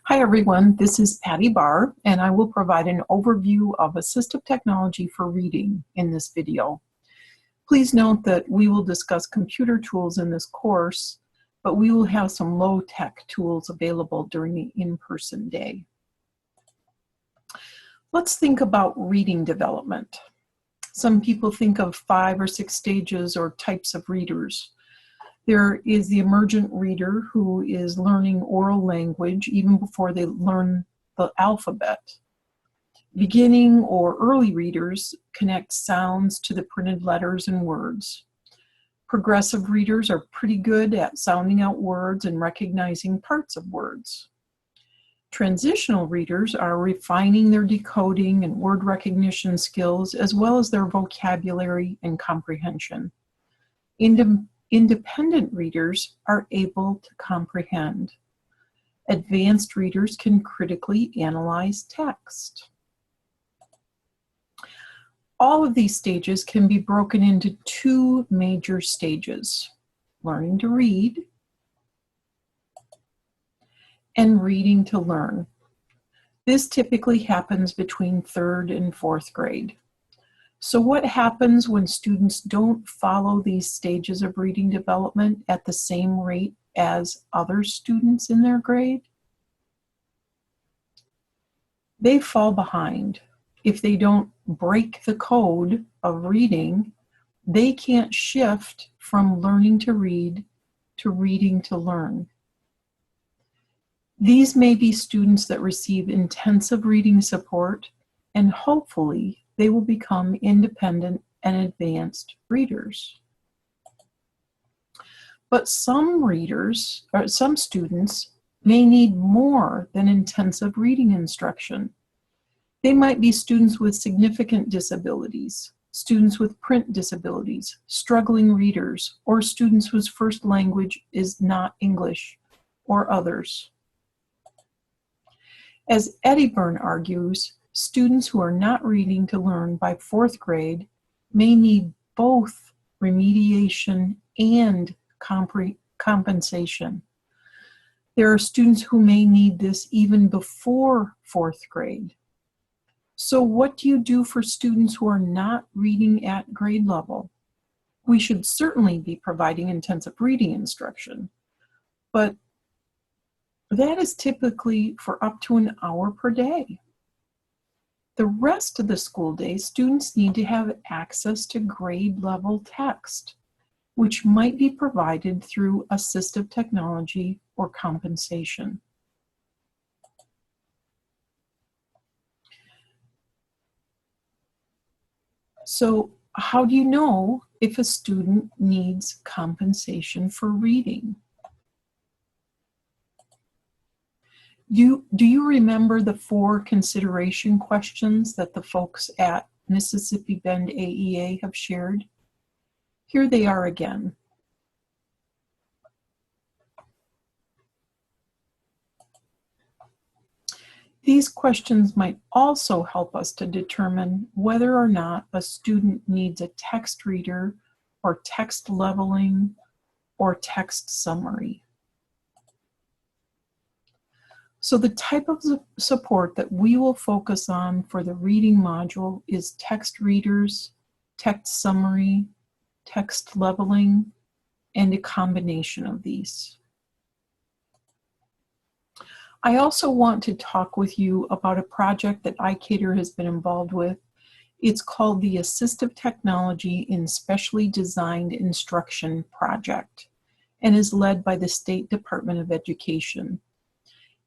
Hi everyone, this is Patty Barr, and I will provide an overview of assistive technology for reading in this video. Please note that we will discuss computer tools in this course, but we will have some low-tech tools available during the in-person day. Let's think about reading development. Some people think of 5 or 6 stages or types of readers. There is the emergent reader who is learning oral language even before they learn the alphabet. Beginning or early readers connect sounds to the printed letters and words. Progressive readers are pretty good at sounding out words and recognizing parts of words. Transitional readers are refining their decoding and word recognition skills as well as their vocabulary and comprehension. Independent readers are able to comprehend. Advanced readers can critically analyze text. All of these stages can be broken into 2 major stages: learning to read and reading to learn. This typically happens between 3rd and 4th grade. So what happens when students don't follow these stages of reading development at the same rate as other students in their grade? They fall behind. If they don't break the code of reading, they can't shift from learning to read to reading to learn. These may be students that receive intensive reading support, and hopefully they will become independent and advanced readers. But some readers, or some students, may need more than intensive reading instruction. They might be students with significant disabilities, students with print disabilities, struggling readers, or students whose first language is not English, or others. As Eddieburn argues, students who are not reading to learn by 4th grade may need both remediation and compensation. There are students who may need this even before 4th grade. So what do you do for students who are not reading at grade level? We should certainly be providing intensive reading instruction, but that is typically for up to an hour per day. The rest of the school day, students need to have access to grade level text, which might be provided through assistive technology or compensation. So how do you know if a student needs compensation for reading? Do you remember the 4 consideration questions that the folks at Mississippi Bend AEA have shared? Here they are again. These questions might also help us to determine whether or not a student needs a text reader or text leveling or text summary. So the type of support that we will focus on for the reading module is text readers, text summary, text leveling, and a combination of these. I also want to talk with you about a project that iCater has been involved with. It's called the Assistive Technology in Specially Designed Instruction Project and is led by the State Department of Education.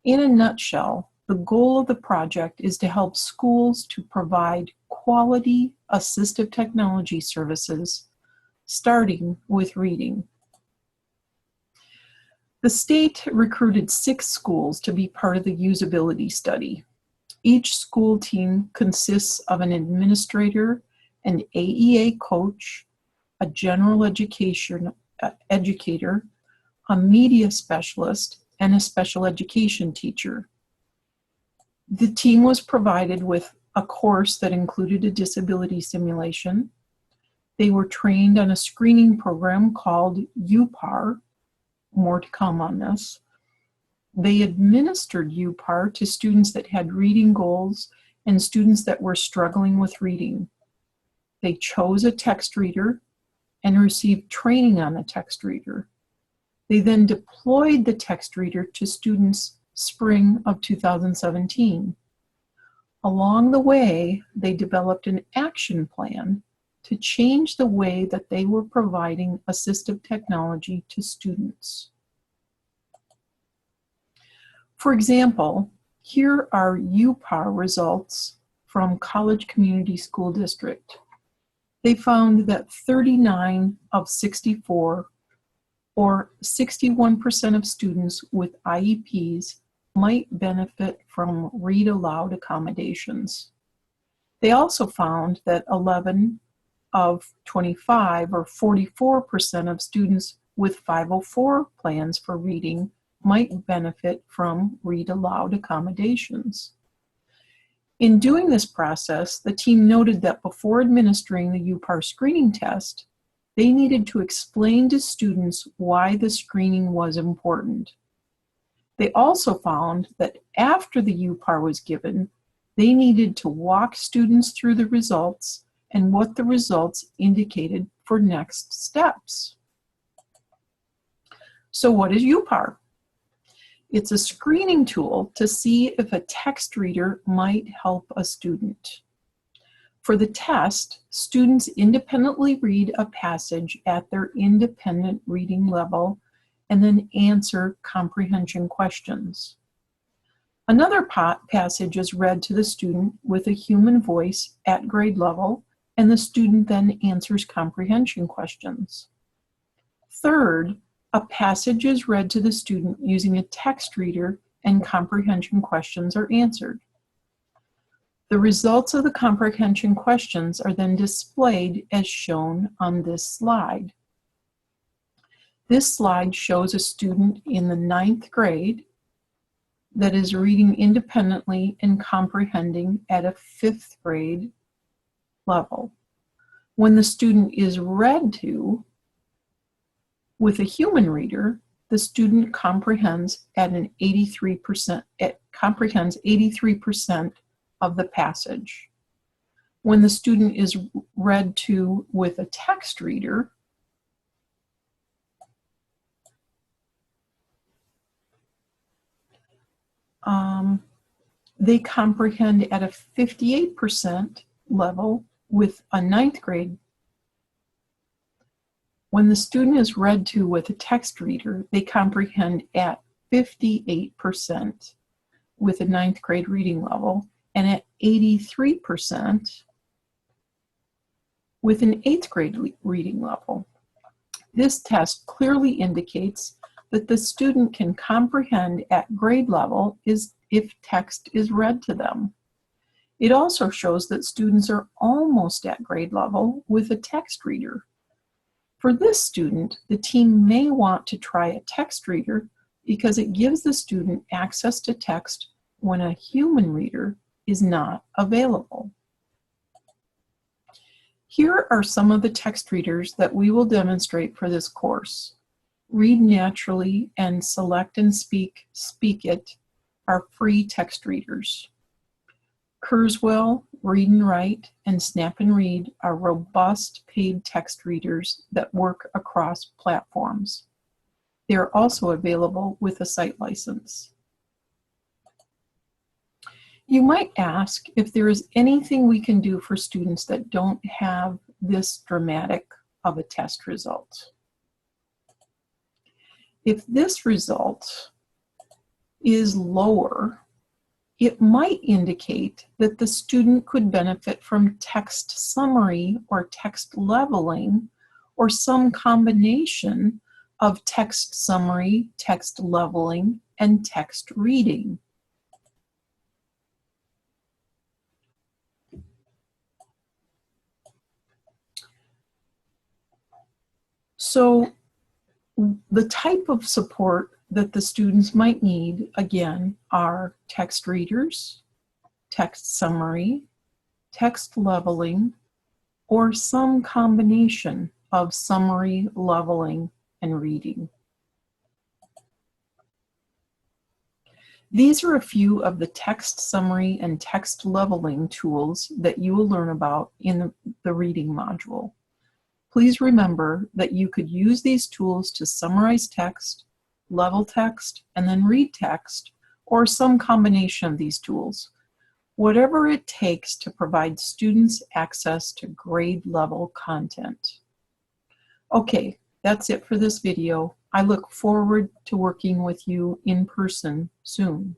In a nutshell, the goal of the project is to help schools to provide quality assistive technology services, starting with reading. The state recruited 6 schools to be part of the usability study. Each school team consists of an administrator, an AEA coach, a general education educator, a media specialist, and a special education teacher. The team was provided with a course that included a disability simulation. They were trained on a screening program called UPAR, more to come on this, They administered UPAR to students that had reading goals and students that were struggling with reading. They chose a text reader and received training on the text reader. They then deployed the text reader to students spring of 2017. Along the way, they developed an action plan to change the way that they were providing assistive technology to students. For example, here are UPAR results from College Community School District. They found that 39 of 64, or 61% of students with IEPs might benefit from read aloud accommodations. They also found that 11 of 25, or 44% of students with 504 plans for reading might benefit from read aloud accommodations. In doing this process, the team noted that before administering the UPAR screening test, they needed to explain to students why the screening was important. They also found that after the UPAR was given, they needed to walk students through the results and what the results indicated for next steps. So what is UPAR? It's a screening tool to see if a text reader might help a student. For the test, students independently read a passage at their independent reading level and then answer comprehension questions. Another passage is read to the student with a human voice at grade level, and the student then answers comprehension questions. Third, a passage is read to the student using a text reader, and comprehension questions are answered. The results of the comprehension questions are then displayed as shown on this slide. This slide shows a student in the 9th grade that is reading independently and comprehending at a 5th grade level. When the student is read to with a human reader, the student comprehends at an 83%. It comprehends 83% of the passage. When the student is read to with a text reader, they comprehend at a 58% level with a 9th grade. When the student is read to with a text reader, they comprehend at 58% with a 9th grade reading level, and at 83% with an 8th grade reading level. This test clearly indicates that the student can comprehend at grade level if text is read to them. It also shows that students are almost at grade level with a text reader. For this student, the team may want to try a text reader because it gives the student access to text when a human reader is not available. Here are some of the text readers that we will demonstrate for this course. Read Naturally and Select and Speak It are free text readers. Kurzweil, Read and Write, and Snap and Read are robust paid text readers that work across platforms. They are also available with a site license. You might ask if there is anything we can do for students that don't have this dramatic of a test result. If this result is lower, it might indicate that the student could benefit from text summary or text leveling, or some combination of text summary, text leveling, and text reading. So the type of support that the students might need, again, are text readers, text summary, text leveling, or some combination of summary, leveling, and reading. These are a few of the text summary and text leveling tools that you will learn about in the reading module. Please remember that you could use these tools to summarize text, level text, and then read text, or some combination of these tools. Whatever it takes to provide students access to grade level content. Okay, that's it for this video. I look forward to working with you in person soon.